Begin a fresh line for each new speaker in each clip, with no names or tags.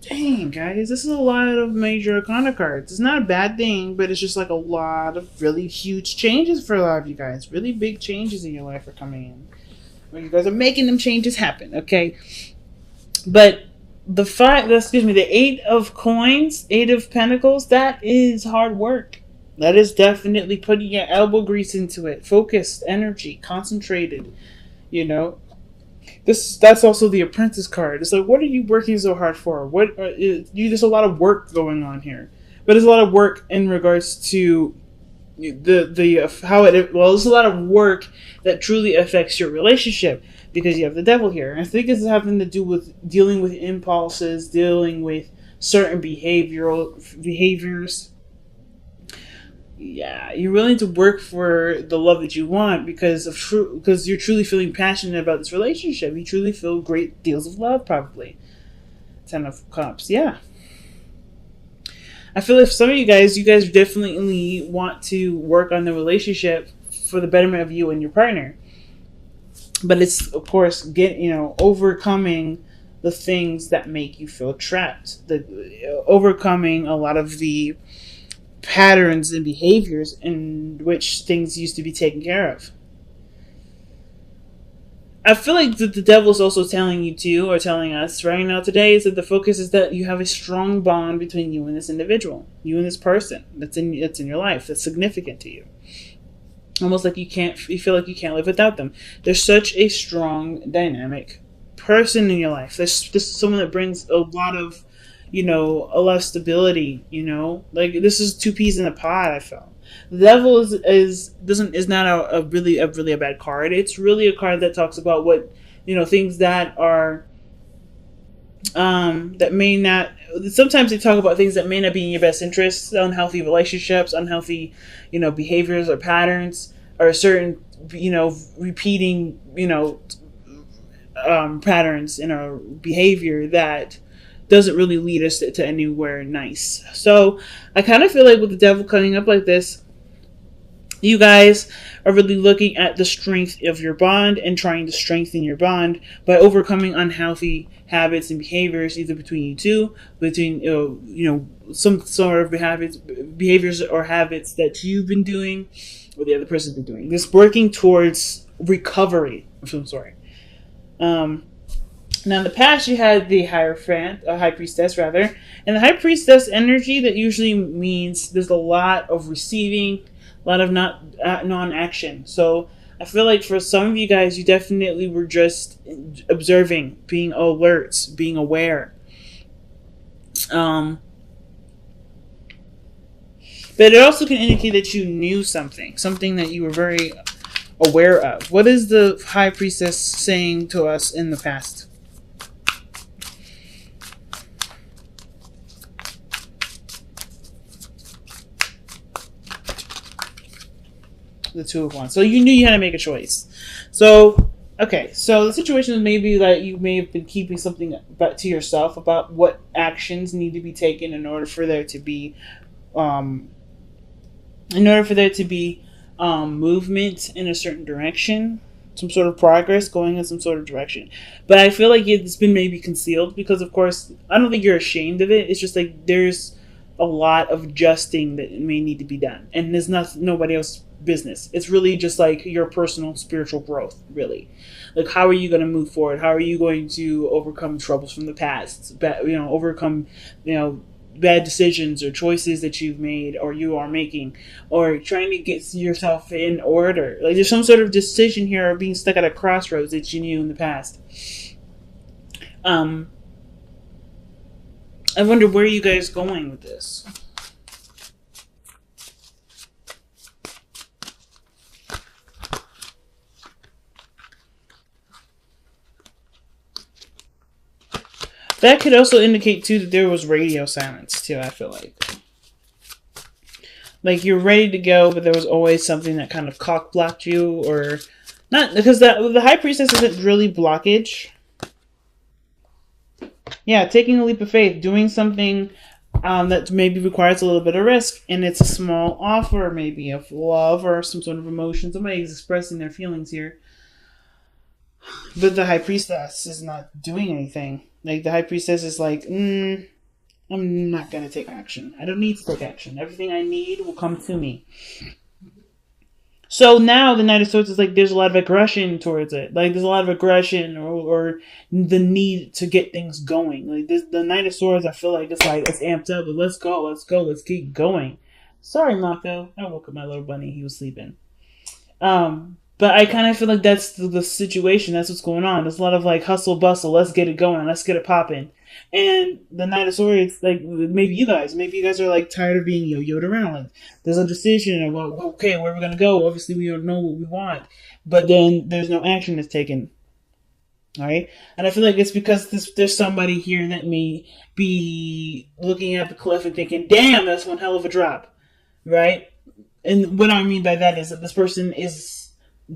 Dang, guys, this is a lot of major arcana cards. It's not a bad thing, but it's just like a lot of really huge changes for a lot of you guys. Really big changes in your life are coming in. Well, you guys are making them changes happen, okay? But the 8 of coins, 8 of pentacles, that is hard work. That is definitely putting your elbow grease into it. Focused, energy, concentrated, you know. That's also the apprentice card. It's like, what are you working so hard for? There's a lot of work going on here, but there's a lot of work in regards to there's a lot of work that truly affects your relationship because you have the devil here. And I think it's having to do with dealing with impulses, dealing with certain behaviors. Yeah, you're willing to work for the love that you want because you're truly feeling passionate about this relationship. You truly feel great deals of love, probably. 10 of Cups, yeah. I feel like for some of you guys definitely want to work on the relationship for the betterment of you and your partner. But it's, of course, overcoming the things that make you feel trapped. Overcoming a lot of the patterns and behaviors in which things used to be taken care of. I feel like the devil is also telling you too, or telling us right now today, is that the focus is that you have a strong bond between you and this individual, you and this person that's in your life, that's significant to you. Almost like you feel like you can't live without them. There's such a strong, dynamic person in your life. There's someone that brings a lot of stability, like this is two peas in a pod. I felt the devil is not a really a bad card. It's really a card that talks about what, things that are that may not, sometimes they talk about things that may not be in your best interests, unhealthy relationships, unhealthy behaviors or patterns, or certain repeating patterns in our behavior that doesn't really lead us to anywhere nice. So I kind of feel like with the devil coming up like this, you guys are really looking at the strength of your bond and trying to strengthen your bond by overcoming unhealthy habits and behaviors, either between you two, between some sort of behaviors or habits that you've been doing or the other person's been doing. This working towards recovery of some sort. Now, in the past, you had the Hierophant, a High Priestess, rather. And the High Priestess energy, that usually means there's a lot of receiving, a lot of non-action. So I feel like for some of you guys, you definitely were just observing, being alert, being aware. But it also can indicate that you knew something that you were very aware of. What is the High Priestess saying to us in the past? The Two of Wands. So you knew you had to make a choice. So, okay. So the situation is maybe that you may have been keeping something back to yourself about what actions need to be taken in order for there to be, movement in a certain direction, some sort of progress going in some sort of direction. But I feel like it's been maybe concealed because, of course, I don't think you're ashamed of it. It's just like there's a lot of adjusting that may need to be done, and there's nobody else's business. It's really just like your personal spiritual growth, really. Like, how are you going to move forward? How are you going to overcome troubles from the past? Overcome, bad decisions or choices that you've made or you are making, or trying to get yourself in order. Like, there's some sort of decision here, or being stuck at a crossroads that you knew in the past. I wonder where you guys going with this. That could also indicate too that there was radio silence too. I feel like you're ready to go, but there was always something that kind of cock blocked you, or not, because the High Priestess isn't really blockage. Yeah, taking a leap of faith, doing something that maybe requires a little bit of risk, and it's a small offer, maybe of love or some sort of emotion. Somebody's expressing their feelings here, but the High Priestess is not doing anything. Like the high priestess is like, I'm not gonna take action. I don't need to take action. Everything I need will come to me. So now the Knight of Swords is like there's a lot of aggression towards it. Like there's a lot of aggression or the need to get things going. Like this, the Knight of Swords, I feel like it's amped up. But let's go, let's keep going. Sorry, Mako. I woke up my little bunny. He was sleeping. But I kind of feel like that's the situation. That's what's going on. There's a lot of like hustle bustle. Let's get it going. Let's get it popping. And the Knight of Swords, like maybe you guys are like tired of being yo-yoed around. Like there's a decision of well, okay, where we're gonna go. Obviously, we don't know what we want, but then there's no action that's taken. All right, and I feel like it's because there's somebody here that may be looking at the cliff and thinking, "Damn, that's one hell of a drop," right? And what I mean by that is that this person is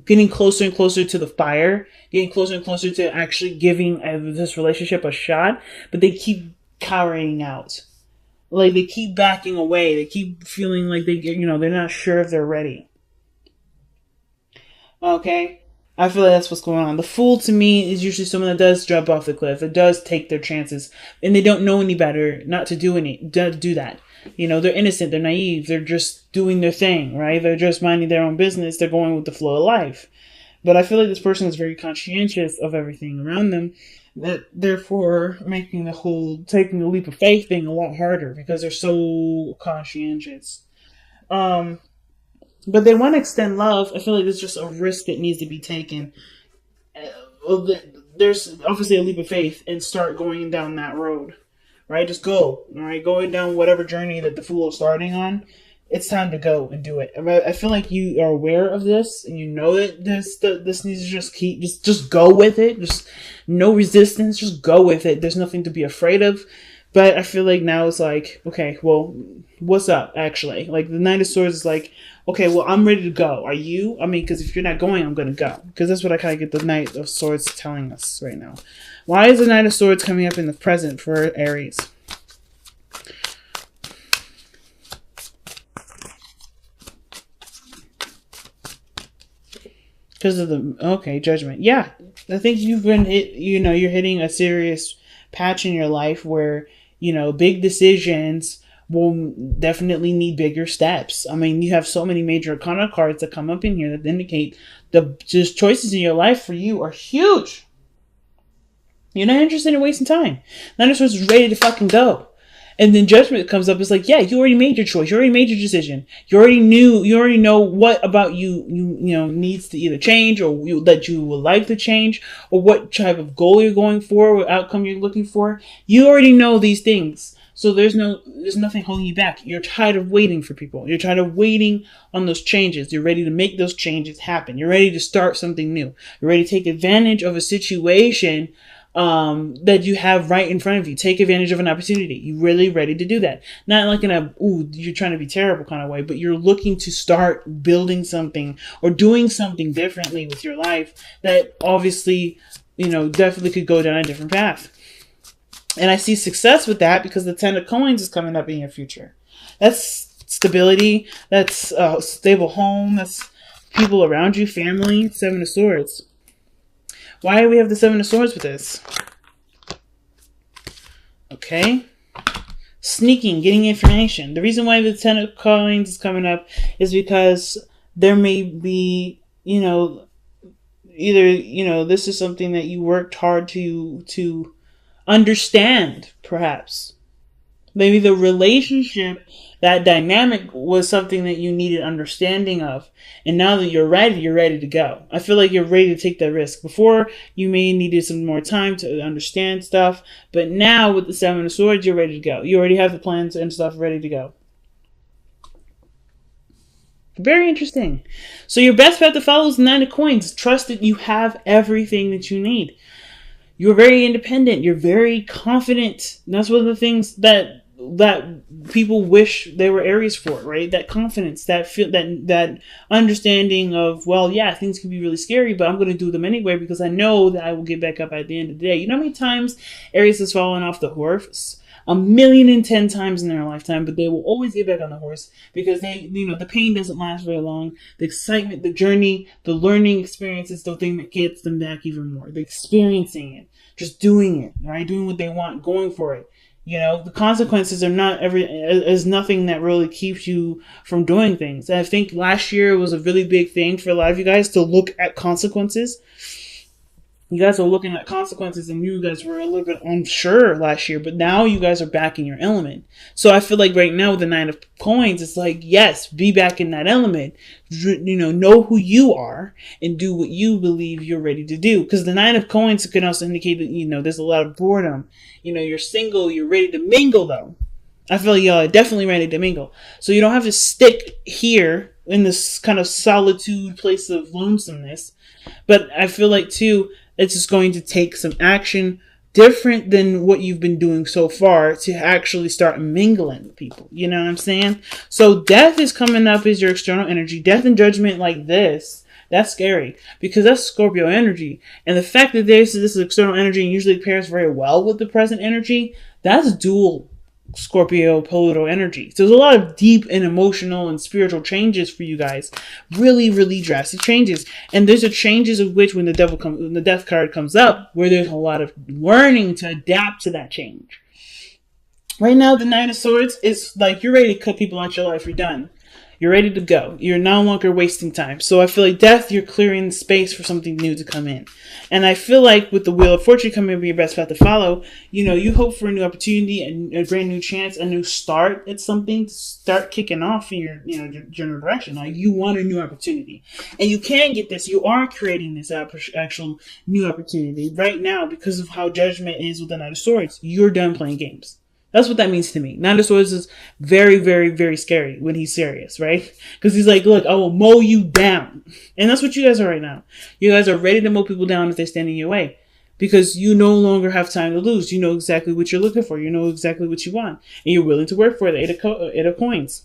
getting closer and closer to the fire, getting closer and closer to actually giving this relationship a shot, but they keep cowering out. Like they keep backing away. They keep feeling like they're not sure if they're ready. Okay? I feel like that's what's going on. The fool to me is usually someone that does jump off the cliff. It does take their chances, and they don't know any better not to do that. They're innocent, they're naive, they're just doing their thing, right? They're just minding their own business, they're going with the flow of life. But I feel like this person is very conscientious of everything around them, that therefore making the whole taking the leap of faith thing a lot harder because they're so conscientious. But they want to extend love. I feel like there's just a risk that needs to be taken. There's obviously a leap of faith and start going down that road. Right? Just go. All right? Going down whatever journey that the fool is starting on. It's time to go and do it. I feel like you are aware of this and you know that this needs to just go with it. Just no resistance. Just go with it. There's nothing to be afraid of. But I feel like now it's like, okay, well, what's up, actually? Like, the Knight of Swords is like, okay, well, I'm ready to go. Are you? I mean, because if you're not going, I'm going to go. Because that's what I kind of get the Knight of Swords telling us right now. Why is the Knight of Swords coming up in the present for Aries? Because of Judgment. Yeah, I think you've been you're hitting a serious patch in your life where, big decisions will definitely need bigger steps. I mean, you have so many major arcana cards that come up in here that indicate the just choices in your life for you are huge. You're not interested in wasting time. Nine of Swords is ready to fucking go. And then Judgment comes up. It's like, yeah, you already made your choice. You already made your decision. You already know what about you needs to either change or that you would like to change or what type of goal you're going for, what outcome you're looking for. You already know these things. So there's nothing holding you back. You're tired of waiting for people. You're tired of waiting on those changes. You're ready to make those changes happen. You're ready to start something new. You're ready to take advantage of a situation that you have right in front of you. Take advantage of an opportunity. You're really ready to do that. Not like in you're trying to be terrible kind of way, but you're looking to start building something or doing something differently with your life that obviously, definitely could go down a different path. And I see success with that because the 10 of Coins is coming up in your future. That's stability. That's a stable home. That's people around you, family. 7 of Swords. Why do we have the 7 of Swords with this? Okay. Sneaking, getting information. The reason why the 10 of Coins is coming up is because there may be, either, this is something that you worked hard to understand, perhaps. Maybe the relationship, that dynamic was something that you needed understanding of. And now that you're ready to go. I feel like you're ready to take that risk. Before, you may needed some more time to understand stuff. But now with the 7 of Swords, you're ready to go. You already have the plans and stuff ready to go. Very interesting. So your best bet to follow is the 9 of Coins. Trust that you have everything that you need. You're very independent. You're very confident. And that's one of the things that people wish they were Aries for, right? That confidence, that understanding of, well, yeah, things can be really scary, but I'm going to do them anyway because I know that I will get back up at the end of the day. You know how many times Aries has fallen off the horse? 1,010,000 times in their lifetime, but they will always get back on the horse because the pain doesn't last very long. The excitement, the journey, the learning experience is the thing that gets them back even more. The experiencing it, just doing it, right? Doing what they want, going for it. The consequences are is nothing that really keeps you from doing things. And I think last year was a really big thing for a lot of you guys to look at consequences. You guys are looking at consequences and you guys were a little bit unsure last year, but now you guys are back in your element. So I feel like right now with the 9 of Coins, it's like, yes, be back in that element. Know who you are and do what you believe you're ready to do. Because the 9 of Coins can also indicate that, there's a lot of boredom. You're single, you're ready to mingle though. I feel like y'all are definitely ready to mingle. So you don't have to stick here in this kind of solitude place of lonesomeness. But I feel like too, it's just going to take some action different than what you've been doing so far to actually start mingling with people. You know what I'm saying? So death is coming up as your external energy. Death and judgment like this, that's scary because that's Scorpio energy. And the fact that this is external energy and usually pairs very well with the present energy, that's dual Scorpio Pluto energy. So there's a lot of deep and emotional and spiritual changes for you guys. Really, really drastic changes. And there's a changes of which when the death card comes up, where there's a lot of learning to adapt to that change. Right now, the 9 of Swords is like you're ready to cut people out your life. You're done. You're ready to go. You're no longer wasting time. So I feel like death, you're clearing the space for something new to come in. And I feel like with the Wheel of Fortune coming be your best path to follow, you hope for a new opportunity, a brand new chance, a new start at something to start kicking off in your general direction. Like you want a new opportunity. And you can get this. You are creating this actual new opportunity right now because of how judgment is with the 9 of Swords. You're done playing games. That's what that means to me. 9 of Swords is very, very, very scary when he's serious, right? Because he's like, look, I will mow you down. And that's what you guys are right now. You guys are ready to mow people down if they stand in your way. Because you no longer have time to lose. You know exactly what you're looking for. You know exactly what you want. And you're willing to work for it. 8 of Coins.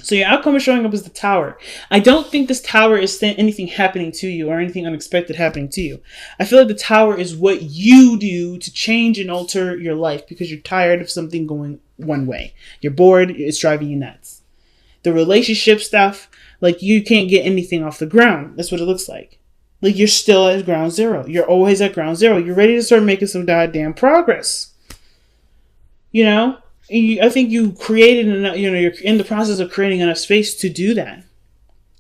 So your outcome is showing up as the Tower. I don't think this Tower is anything happening to you or anything unexpected happening to you. I feel like the Tower is what you do to change and alter your life because you're tired of something going one way. You're bored. It's driving you nuts. The relationship stuff, like you can't get anything off the ground. That's what it looks like. Like you're still at ground zero. You're always at ground zero. You're ready to start making some goddamn progress. I think you created enough, you're in the process of creating enough space to do that.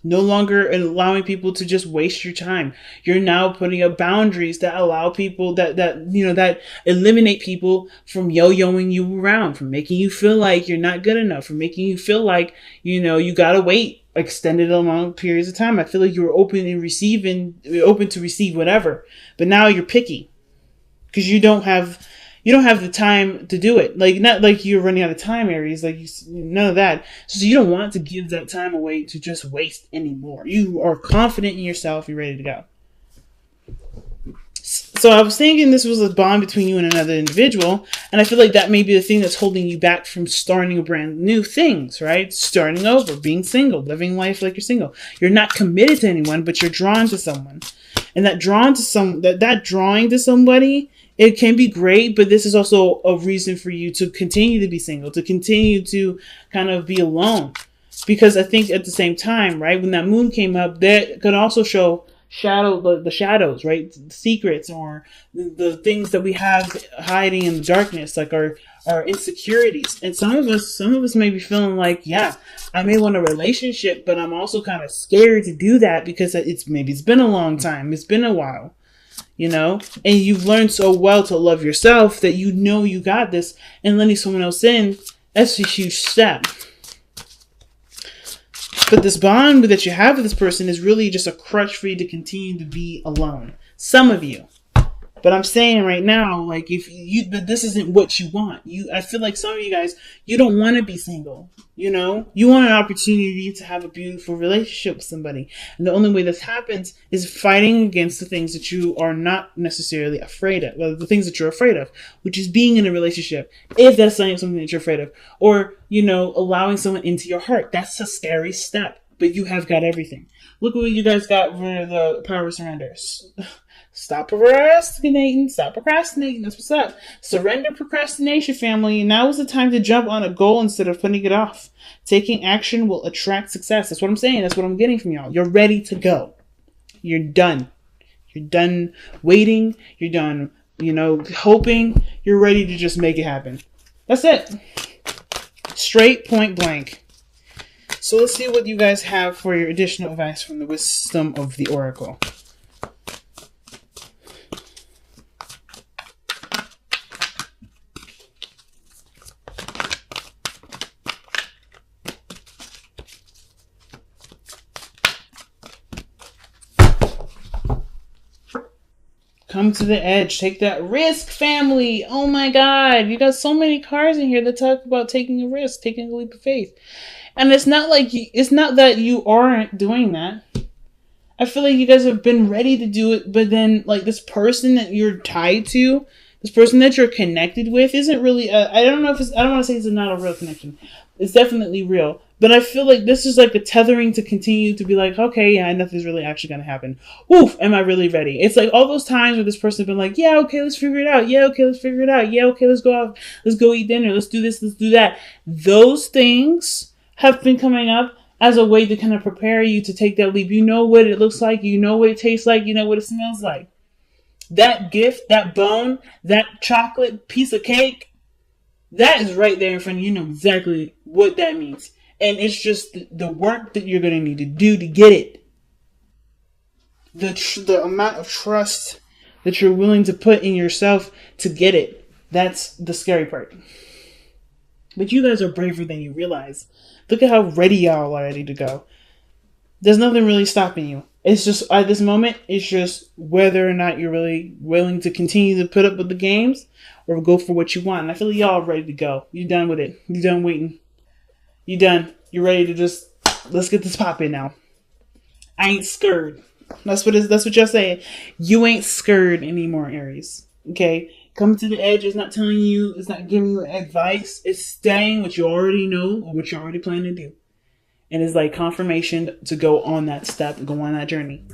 No longer allowing people to just waste your time. You're now putting up boundaries that allow people that eliminate people from yo-yoing you around, from making you feel like you're not good enough, from making you feel like, you gotta wait extended long periods of time. I feel like you were open to receive whatever, but now you're picky because you don't have the time to do it. Like, not like you're running out of time, Aries. Like, none of that. So you don't want to give that time away to just waste anymore. You are confident in yourself. You're ready to go. So I was thinking this was a bond between you and another individual. And I feel like that may be the thing that's holding you back from starting brand new things, right? Starting over, being single, living life like you're single. You're not committed to anyone, but you're drawn to someone. And that drawing to somebody, it can be great, but this is also a reason for you to continue to be single, to continue to kind of be alone. Because I think at the same time, right, when that moon came up, that could also show the shadows, right? The secrets or the things that we have hiding in the darkness, like our insecurities. And some of us may be feeling like, yeah, I may want a relationship, but I'm also kind of scared to do that because it's been a long time. It's been a while. And you've learned so well to love yourself that you got this, and letting someone else in, that's a huge step. But this bond that you have with this person is really just a crutch for you to continue to be alone. Some of you. But I'm saying right now, like, but this isn't what you want. I feel like some of you guys, you don't want to be single. You want an opportunity to have a beautiful relationship with somebody. And the only way this happens is fighting against the things that you are not necessarily afraid of. Well, the things that you're afraid of, which is being in a relationship. If that's something that you're afraid of. Or, allowing someone into your heart. That's a scary step. But you have got everything. Look what you guys got for the power of surrender. Stop procrastinating. Stop procrastinating. That's what's up. Surrender procrastination, family. Now is the time to jump on a goal instead of putting it off. Taking action will attract success. That's what I'm saying. That's what I'm getting from y'all. You're ready to go. You're done. You're done waiting. You're done, hoping. You're ready to just make it happen. That's it. Straight point blank. So let's see what you guys have for your additional advice from the wisdom of the Oracle. Come to the edge. Take that risk, family. Oh my God. You got so many cards in here that talk about taking a risk, taking a leap of faith. And it's not that you aren't doing that. I feel like you guys have been ready to do it, but then like this person that you're tied to, this person that you're connected with isn't really, I don't want to say it's not a real connection. It's definitely real. But I feel like this is like a tethering to continue to be like, okay, yeah, nothing's really actually going to happen. Oof, am I really ready? It's like all those times where this person has been like, yeah, okay, let's figure it out. Yeah, okay, let's figure it out. Yeah, okay, let's go out. Let's go eat dinner. Let's do this. Let's do that. Those things have been coming up as a way to kind of prepare you to take that leap. You know what it looks like. You know what it tastes like. You know what it smells like. That gift, that bone, that chocolate piece of cake, that is right there in front of you. You know exactly what that means. And it's just the work that you're going to need to do to get it. The amount of trust that you're willing to put in yourself to get it. That's the scary part. But you guys are braver than you realize. Look at how ready y'all are ready to go. There's nothing really stopping you. It's just, at this moment, it's just whether or not you're really willing to continue to put up with the games or go for what you want. And I feel like y'all are ready to go. You're done with it. You're done waiting. You done. You're ready to just, let's get this popping now. I ain't scared. That's what you're saying. You ain't scared anymore, Aries. Okay? Coming to the edge is not telling you, it's not giving you advice. It's saying what you already know or what you already plan to do. And it's like confirmation to go on that step and go on that journey.